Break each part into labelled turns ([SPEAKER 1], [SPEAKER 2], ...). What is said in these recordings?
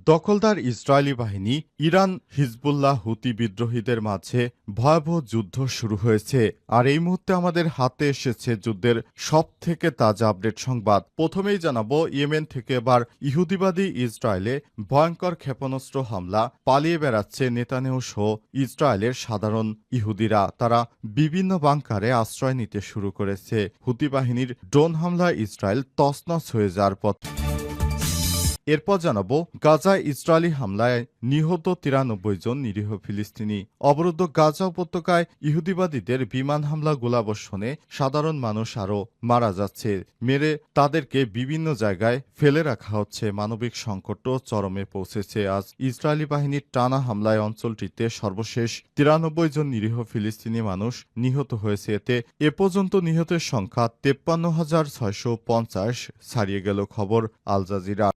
[SPEAKER 1] দখলদার ইসরায়েলি বাহিনী Iran Hezbollah হুতি বিদ্রোহীদের মাঝে ভয়াবহ যুদ্ধ শুরু হয়েছে। আর এই মুহূর্তে আমাদের হাতে এসেছে যুদ্ধের সবথেকে তাজা আপডেট সংবাদ। প্রথমেই জানাবো, ইয়েমেন থেকে এবার ইহুদিবাদী ইসরায়েলে ভয়ঙ্কর ক্ষেপণাস্ত্র হামলা। পালিয়ে বেড়াচ্ছে নেতানিয়াহু সহ ইসরায়েলের সাধারণ ইহুদিরা। তারা বিভিন্ন বাংকারে আশ্রয় নিতে শুরু করেছে। হুতি বাহিনীর ড্রোন হামলায় ইসরায়েল তছনছ হয়ে যাওয়ার পথ। এরপর জানাবো, গাজায় ইসরায়েলি হামলায় নিহত 93 জন নিরীহ ফিলিস্তিনি। অবরুদ্ধ গাজা উপত্যকায় ইহুদিবাদীদের বিমান হামলা, গোলাবর্ষণে সাধারণ মানুষ আরও মারা যাচ্ছে। মেরে তাদেরকে বিভিন্ন জায়গায় ফেলে রাখা হচ্ছে। মানবিক সংকটও চরমে পৌঁছেছে। আজ ইসরায়েলি বাহিনীর টানা হামলায় অঞ্চলটিতে সর্বশেষ 93 জন নিরীহ ফিলিস্তিনি মানুষ নিহত হয়েছে। এতে এ পর্যন্ত নিহতের সংখ্যা 53,650 ছাড়িয়ে গেল। খবর আল জাজিরা।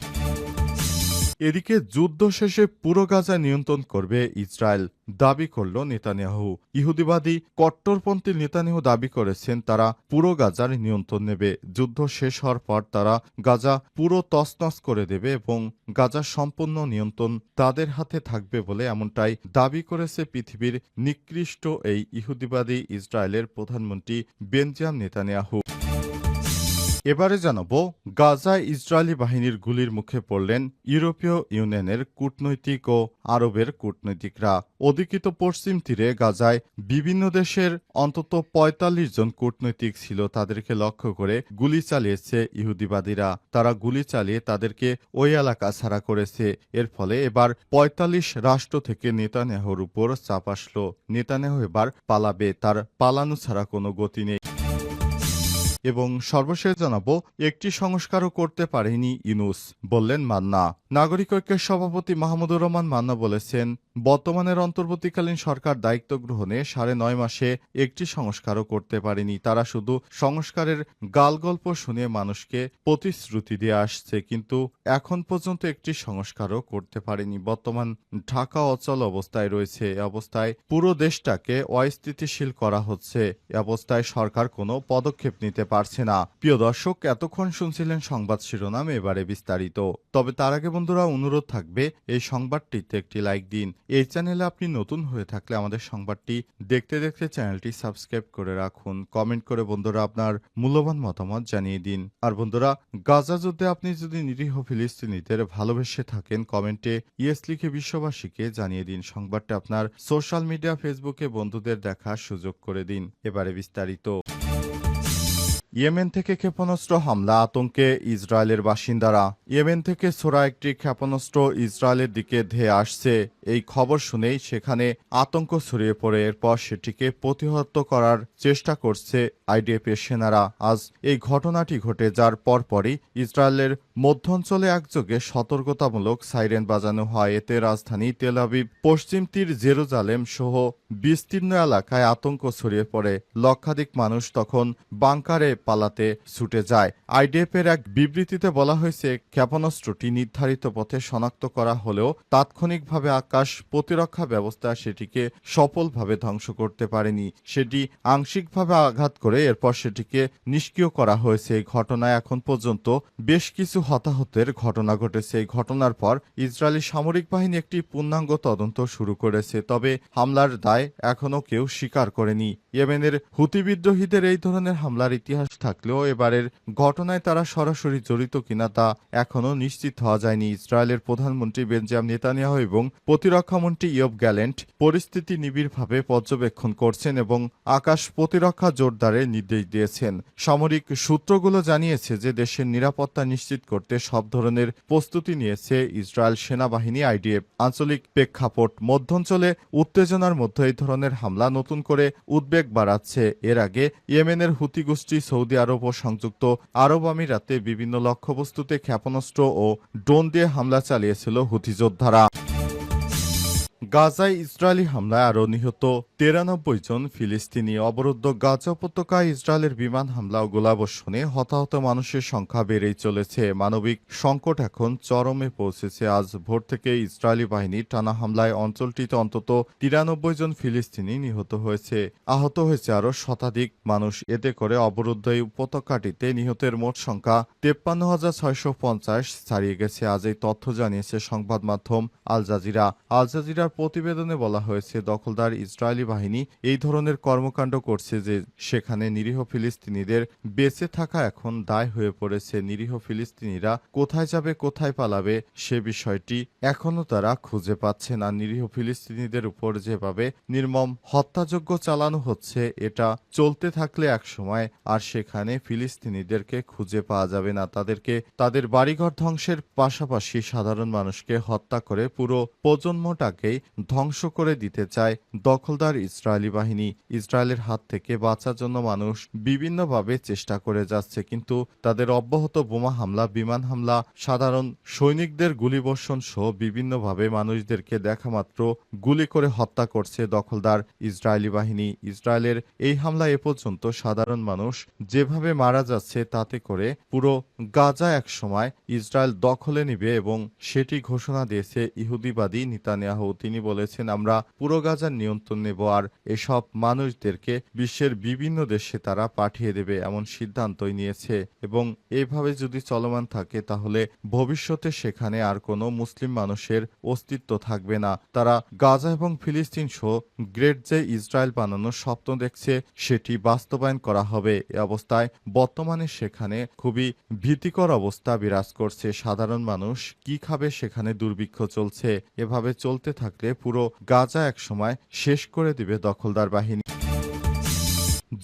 [SPEAKER 1] এদিকে যুদ্ধ শেষে পুরো গাজা নিয়ন্ত্রণ করবে ইসরায়েল, দাবি করল নেতানিয়াহু। ইহুদিবাদী কট্টরপন্থী নেতানিয়াহু দাবি করেছেন তারা পুরো গাজার নিয়ন্ত্রণ নেবে। যুদ্ধ শেষ হওয়ার পর তারা গাজা পুরো তছনছ করে দেবে এবং গাজার সম্পূর্ণ নিয়ন্ত্রণ তাদের হাতে থাকবে বলে এমনটাই দাবি করেছে পৃথিবীর নিকৃষ্ট এই ইহুদিবাদী ইসরায়েলের প্রধানমন্ত্রী বেনজামিন নেতানিয়াহু। এবারে জানাবো, গাজায় ইসরায়েলি বাহিনীর গুলির মুখে পড়লেন ইউরোপীয় ইউনিয়নের কূটনৈতিক ও আরবের কূটনীতিকরা। অধিকৃত পশ্চিম তীরে গাজায় বিভিন্ন দেশের অন্তত ৪৫ জন কূটনৈতিক ছিল। তাদেরকে লক্ষ্য করে গুলি চালিয়েছে ইহুদিবাদীরা। তারা গুলি চালিয়ে তাদেরকে ওই এলাকা ছাড়া করেছে। এর ফলে এবার ৪৫ রাষ্ট্র থেকে নেতানিয়াহুর উপর চাপ আসলো। নেতানিয়াহু এবার পালাবে, তার পালানো ছাড়া কোনো গতি নেই। এবং সর্বশেষ জানাবো, একটি সংস্কারও করতে পারেনি ইউনূস, বললেন মান্না। নাগরিক ঐক্যের সভাপতি মাহমুদুর রহমান মান্না বলেছেন, বর্তমানের অন্তর্বর্তীকালীন সরকার দায়িত্ব গ্রহণে ৯.৫ মাসে একটি সংস্কারও করতে পারেনি। তারা শুধু সংস্কারের গালগল্প শুনে মানুষকে প্রতিশ্রুতি দিয়ে আসছে, কিন্তু এখন পর্যন্ত একটি সংস্কারও করতে পারেনি। বর্তমান ঢাকা অচল অবস্থায় রয়েছে। এ অবস্থায় পুরো দেশটাকে অস্থিতিশীল করা হচ্ছে। এ অবস্থায় সরকার কোনো পদক্ষেপ নিতে পারছে না। প্রিয় দর্শক, এতক্ষণ শুনছিলেন সংবাদ শিরোনাম, এবারে বিস্তারিত। তবে তার আগে বন্ধুরা, অনুরোধ থাকবে এই সংবাদটিতে একটি লাইক দিন। এই চ্যানেলে আপনি নতুন হয়ে থাকলে আমাদের সংবাদটি দেখতে দেখতে চ্যানেলটি সাবস্ক্রাইব করে রাখুন। কমেন্ট করে বন্ধুরা আপনার মূল্যবান মতামত জানিয়ে দিন। আর বন্ধুরা, গাজা যুদ্ধে আপনি যদি নিরীহ ফিলিস্তিনিদের ভালোবেসে থাকেন, কমেন্টে ইয়েস লিখে বিশ্ববাসীকে জানিয়ে দিন। সংবাদটি আপনার সোশ্যাল মিডিয়া ফেসবুকে বন্ধুদের দেখার সুযোগ করে দিন। এবারে বিস্তারিত। ইয়েমেন থেকে ক্ষেপণাস্ত্র হামলা, আতঙ্কে ইসরায়েলের বাসিন্দারা। ইয়েমেন থেকে ছোড়া একটি ক্ষেপণাস্ত্র ইসরায়েলের দিকে ধেয়ে আসছে। এই খবর শুনেই সেখানে আতঙ্ক ছড়িয়ে পড়ে। এরপর সেটিকে প্রতিহত করার চেষ্টা করছে আইডিএফের সেনারা। আজ এই ঘটনাটি ঘটে যার পরপরই ইসরায়েলের মধ্যাঞ্চলে একযোগে সতর্কতামূলক সাইরেন বাজানো হয়। এতে রাজধানী তেল আবিব, পশ্চিম তীর জেরুজালেম সহ বিস্তীর্ণ এলাকায় আতঙ্ক ছড়িয়ে পড়ে। লক্ষাধিক মানুষ তখন বাংকারে পালাতে ছুটে যায়। আইডিএফের এক বিবৃতিতে বলা হয়েছে, ক্ষেপণাস্ত্রটি নির্ধারিত পথে শনাক্ত করা হলেও তাৎক্ষণিকভাবে আকাশ প্রতিরক্ষা ব্যবস্থা সেটিকে সফলভাবে ধ্বংস করতে পারেনি। সেটি আংশিকভাবে আঘাত করে এরপর সেটিকে নিষ্ক্রিয় করা হয়েছে। এই ঘটনায় এখন পর্যন্ত বেশ কিছু হতাহতের ঘটনা ঘটেছে। এই ঘটনার পর ইসরায়েলি সামরিক বাহিনী একটি পূর্ণাঙ্গ তদন্ত শুরু করেছে। তবে হামলার দায় এখনও কেউ স্বীকার করেনি। ইয়েমেনের হুতি বিদ্রোহীদের এই ধরনের হামলার ইতিহাস থাকলেও এবারের ঘটনায় তারা সরাসরি জড়িত কিনা তা এখনও নিশ্চিত হওয়া যায়নি। ইসরায়েলের প্রধানমন্ত্রী বেনজামিন নেতানিয়াহু এবং প্রতিরক্ষামন্ত্রী ইয়োব গ্যালেন্ট পরিস্থিতি নিবিড়ভাবে পর্যবেক্ষণ করছেন এবং আকাশ প্রতিরক্ষা জোরদারের নির্দেশ দিয়েছেন। সামরিক সূত্রগুলো জানিয়েছে যে দেশের নিরাপত্তা নিশ্চিত করতে সব ধরনের প্রস্তুতি নিয়েছে ইসরায়েল সেনাবাহিনী, আইডিএফ। আঞ্চলিক প্রেক্ষাপট, মধ্যাঞ্চলে উত্তেজনার মধ্যে এই ধরনের হামলা নতুন করে উদ্বেগ বাড়াচ্ছে। এর আগে ইয়েমেনের হুতি গোষ্ঠী সৌদি আরব ও সংযুক্ত আরব আমিরাতে বিভিন্ন লক্ষ্যবস্তুতে ক্ষেপণাস্ত্র ও ড্রোন দিয়ে হামলা চালিয়েছিল হুতি যোদ্ধারা। গাজায় ইসরায়েলি হামলায় আরও নিহত ৯৩ জন ফিলিস্তিনি। অবরুদ্ধ গাজা উপত্যকায় ইসরায়েলের বিমান হামলা ও গোলাবর্ষণে হতাহত মানুষের সংখ্যা বেড়েই চলেছে। মানবিক সংকট এখন চরমে পৌঁছেছে। আজ ভোর থেকে ইসরায়েলি বাহিনীর টানা হামলায় অঞ্চলটিতে অন্তত ৯৩ জন ফিলিস্তিনি নিহত হয়েছে। আহত হয়েছে আরও শতাধিক মানুষ। এতে করে অবরুদ্ধ এই উপত্যকাটিতে নিহতের মোট সংখ্যা ৫৩,৬৫০ ছাড়িয়ে গেছে। আজ এই তথ্য জানিয়েছে সংবাদ মাধ্যম আল জাজিরা। আল জাজিরার প্রতিবেদনে বলা হয়েছে, দখলদার ইসরায়েলি বাহিনী এই ধরনের কর্মকাণ্ড করছে যে সেখানে নিরীহ ফিলিস্তিনিদের বেঁচে থাকা এখন দায় হয়ে পড়েছে। নিরীহ ফিলিস্তিনিরা কোথায় যাবে, কোথায় পালাবে সে বিষয়টি এখনও তারা খুঁজে পাচ্ছে না। নিরীহ ফিলিস্তিনিদের উপর যেভাবে নির্মম হত্যাযজ্ঞ চালানো হচ্ছে, এটা চলতে থাকলে একসময় আর সেখানে ফিলিস্তিনিদেরকে খুঁজে পাওয়া যাবে না। তাদেরকে তাদের বাড়িঘর ধ্বংসের পাশাপাশি সাধারণ মানুষকে হত্যা করে পুরো প্রজন্মটাকেই ধ্বংস করে দিতে চায় দখলদার ইসরায়েলি বাহিনী। ইসরায়েলের হাত থেকে বাঁচার জন্য মানুষ বিভিন্নভাবে চেষ্টা করে যাচ্ছে, কিন্তু তাদের অব্যাহত বোমা হামলা, বিমান হামলা, সাধারণ সৈনিকদের গুলিবর্ষণ সহ বিভিন্নভাবে মানুষদেরকে দেখামাত্র গুলি করে হত্যা করছে দখলদার ইসরায়েলি বাহিনী। ইসরায়েলের এই হামলা এ পর্যন্ত সাধারণ মানুষ যেভাবে মারা যাচ্ছে, তাতে করে পুরো গাজা একসময় ইসরায়েল দখলে নেবে এবং সেটি ঘোষণা দিয়েছে ইহুদিবাদী নেতানিয়াহু। তিনি বলেছেন, আমরা পুরো গাজার নিয়ন্ত্রণ নেব আর এসব মানুষদেরকে বিশ্বের বিভিন্ন দেশে তারা পাঠিয়ে দেবে, এমন সিদ্ধান্তই নিয়েছে। এবং এইভাবে যদি চলমান থাকে তাহলে ভবিষ্যতে সেখানে আর কোনো মুসলিম মানুষের অস্তিত্ব থাকবে না। তারা গাজা এবং ফিলিস্তিন সহ গ্রেট যে ইসরায়েল বানানোর স্বপ্ন দেখছে, সেটি বাস্তবায়ন করা হবে। এ অবস্থায় বর্তমানে সেখানে খুবই ভীতিকর অবস্থা বিরাজ করছে। সাধারণ মানুষ কি খাবে, সেখানে দুর্ভিক্ষ চলছে। এভাবে চলতে থাকলে পুরো গাজা একসময় শেষ করে দিবে দখলদার বাহিনী।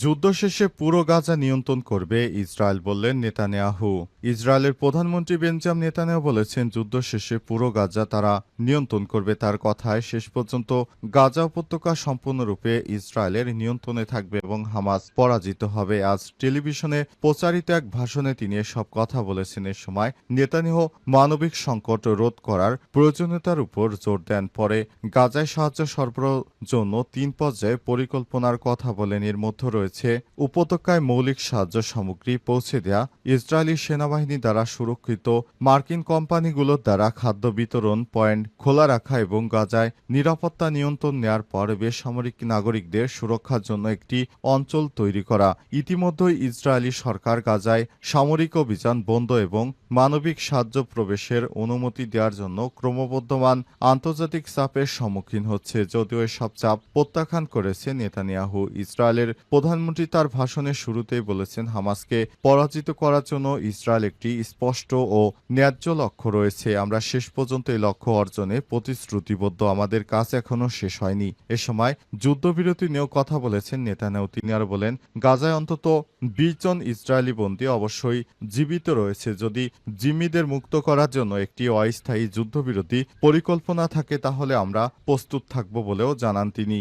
[SPEAKER 1] যুদ্ধ শেষে পুরো গাজা নিয়ন্ত্রণ করবে ইসরায়েল, বললেন নেতানিয়াহু। ইসরায়েলের প্রধানমন্ত্রী বেঞ্জামিন নেতানিয়াহু বলেছেন, যুদ্ধ শেষে পুরো গাজা তারা নিয়ন্ত্রণ করবে। তার কথায়, শেষ পর্যন্ত গাজা উপত্যকা সম্পূর্ণরূপে ইসরায়েলের নিয়ন্ত্রণে থাকবে এবং হামাস পরাজিত হবে। আজ টেলিভিশনে প্রচারিত এক ভাষণে তিনি এসব কথা বলেছেন। এ সময় নেতানিয়াহু মানবিক সংকট রোধ করার প্রয়োজনীয়তার উপর জোর দেন। পরে গাজায় সাহায্য সরবরাহের জন্য ৩ পর্যায়ে পরিকল্পনার কথা বলেন। এর মধ্যে রয়েছে উপত্যকায় মৌলিক সাহায্য সামগ্রী পৌঁছে দেয়া, ইসরায়েলি সেনাবাহিনী দ্বারা সুরক্ষিত মার্কিন কোম্পানিগুলোর দ্বারা খাদ্য বিতরণ পয়েন্ট খোলা রাখা এবং গাজায় নিরাপত্তা নিয়ন্ত্রণ নেয়ার পর বেসামরিক নাগরিকদের সুরক্ষার জন্য একটি অঞ্চল তৈরি করা। ইতিমধ্যেই ইসরায়েলি সরকার গাজায় সামরিক অভিযান বন্ধ এবং মানবিক সাহায্য প্রবেশের অনুমতি দেওয়ার জন্য ক্রমবর্ধমান আন্তর্জাতিক চাপের সম্মুখীন হচ্ছে। যদিও এসব চাপ প্রত্যাখ্যান করেছে নেতানিয়াহু। ইসরায়েলের প্রধানমন্ত্রী তার ভাষণের শুরুতেই বলেছেন, হামাসকে পরাজিত করার জন্য ইসরায়েল একটি স্পষ্ট ও ন্যায্য লক্ষ্য রয়েছে। আমরা শেষ পর্যন্ত এই লক্ষ্য অর্জনে প্রতিশ্রুতিবদ্ধ। আমাদের কাজ এখনো শেষ হয়নি। এ সময় যুদ্ধবিরতি নিয়েও কথা বলেছেন নেতানিয়াহু। তিনি আরো বলেন, গাজায় অন্তত ২০ জন ইসরায়েলি বন্দী অবশ্যই জীবিত রয়েছে। যদি জিম্মিদের মুক্ত করার জন্য একটি অস্থায়ী যুদ্ধবিরতি পরিকল্পনা থাকে তাহলে আমরা প্রস্তুত থাকব বলেও জানান তিনি।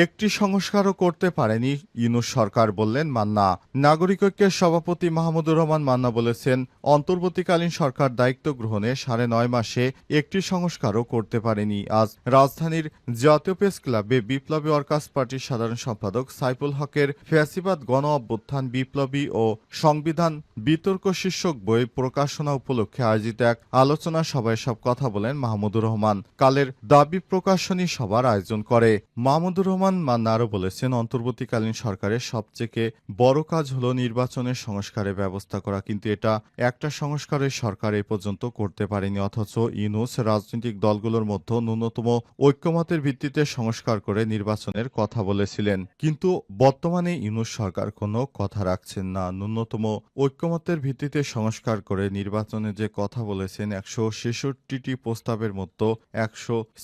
[SPEAKER 1] একটি সংস্কারও করতে পারেনি ইউনূস সরকার, বললেন মান্না। নাগরিক ঐক্যের সভাপতি মাহমুদুর রহমান মান্না বলেছেন, অন্তর্বর্তীকালীন সরকার দায়িত্ব গ্রহণে ৯.৫ মাসে একটি সংস্কারও করতে পারেনি। আজ রাজধানীর জাতীয় প্রেস ক্লাবে বিপ্লবী ওয়ার্কার্স পার্টির সাধারণ সম্পাদক সাইফুল হকের ফ্যাসিবাদ গণ অভ্যুত্থান, বিপ্লবী ও সংবিধান বিতর্ক শীর্ষক বই প্রকাশনা উপলক্ষে আয়োজিত এক আলোচনা সভায় সব কথা বলেন মাহমুদুর রহমান। কালের দাবি প্রকাশনী সভার আয়োজন করে। মাহমুদুর রহমান মান্না আরও বলেছেন, অন্তর্বর্তীকালীন সরকারের সবচেয়ে বড় কাজ হল নির্বাচনের সংস্কারের ব্যবস্থা করা, কিন্তু এটা একটা সংস্কারের সরকার এ পর্যন্ত করতে পারেনি। অথচ ইউনূস রাজনৈতিক দলগুলোর মধ্যে ন্যূনতম ঐক্যমতের ভিত্তিতে সংস্কার করে নির্বাচনের কথা বলেছিলেন, কিন্তু বর্তমানে ইউনূস সরকার কোনো কথা রাখছেন না। ন্যূনতম ঐক্যমতের ভিত্তিতে সংস্কার করে নির্বাচনে যে কথা বলেছেন, ১৬৬টি প্রস্তাবের মধ্যে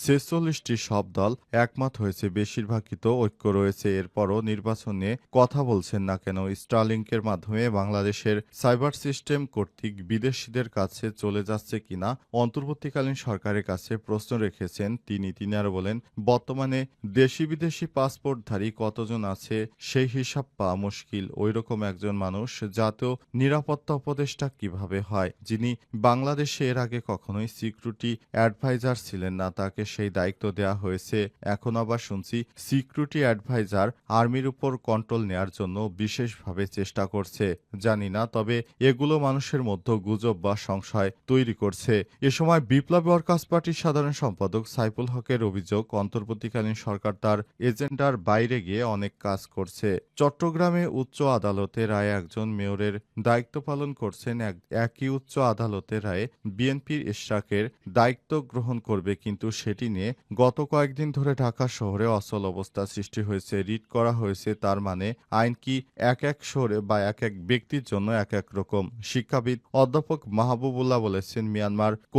[SPEAKER 1] ১৪৬টি সব দল একমত হয়েছে। বেশিরভাগ বিতর্কিত ঐক্য রয়েছে। এরপরও নির্বাচন নিয়ে কথা বলছেন না কেন? স্টারলিংকের মাধ্যমে বাংলাদেশের সাইবার সিস্টেম কর্তৃক বিদেশিদের কাছে চলে যাচ্ছে কিনা অন্তর্বর্তীকালীন সরকারের কাছে প্রশ্ন রেখেছেন তিনি আরো বলেন, বর্তমানে দেশি বিদেশি পাসপোর্টধারী কতজন আছে সেই হিসাব পাওয়া মুশকিল। ওইরকম একজন মানুষ জাতীয় নিরাপত্তা উপদেষ্টা কিভাবে হয়, যিনি বাংলাদেশে এর আগে কখনোই সিকিউরিটি অ্যাডভাইজার ছিলেন না, তাকে সেই দায়িত্ব দেওয়া হয়েছে। এখন আবার শুনছি সিকিউরিটি অ্যাডভাইজার আর্মির উপর কন্ট্রোল নেয়ার জন্য বিশেষভাবে চেষ্টা করছে। জানি না, তবে এগুলো মানুষের মধ্যে গুজব বা সংশয় তৈরি করছে। এ সময় বিপ্লবী ওয়ার্কার্স পার্টির সাধারণ সম্পাদক সাইফুল হকের অভিযোগ, অন্তর্বর্তীকালীন সরকার তার এজেন্ডার বাইরে গিয়ে অনেক কাজ করছে। চট্টগ্রামে উচ্চ আদালতের রায়ে একজন মেয়রের দায়িত্ব পালন করছেন, একই উচ্চ আদালতের রায়ে বিএনপির ইশরাকের দায়িত্ব গ্রহণ করবে, কিন্তু সেটি নিয়ে গত কয়েকদিন ধরে ঢাকা শহরে অচল অবস্থা সৃষ্টি হয়েছে। রিট করা হয়েছে, তার মানে আইন কি এক এক শহরে বা এক এক ব্যক্তির জন্য এক এক রকম? শিক্ষাবিদ অধ্যাপক মাহবুবুল্লাহ বলেছেন, মিয়ানমার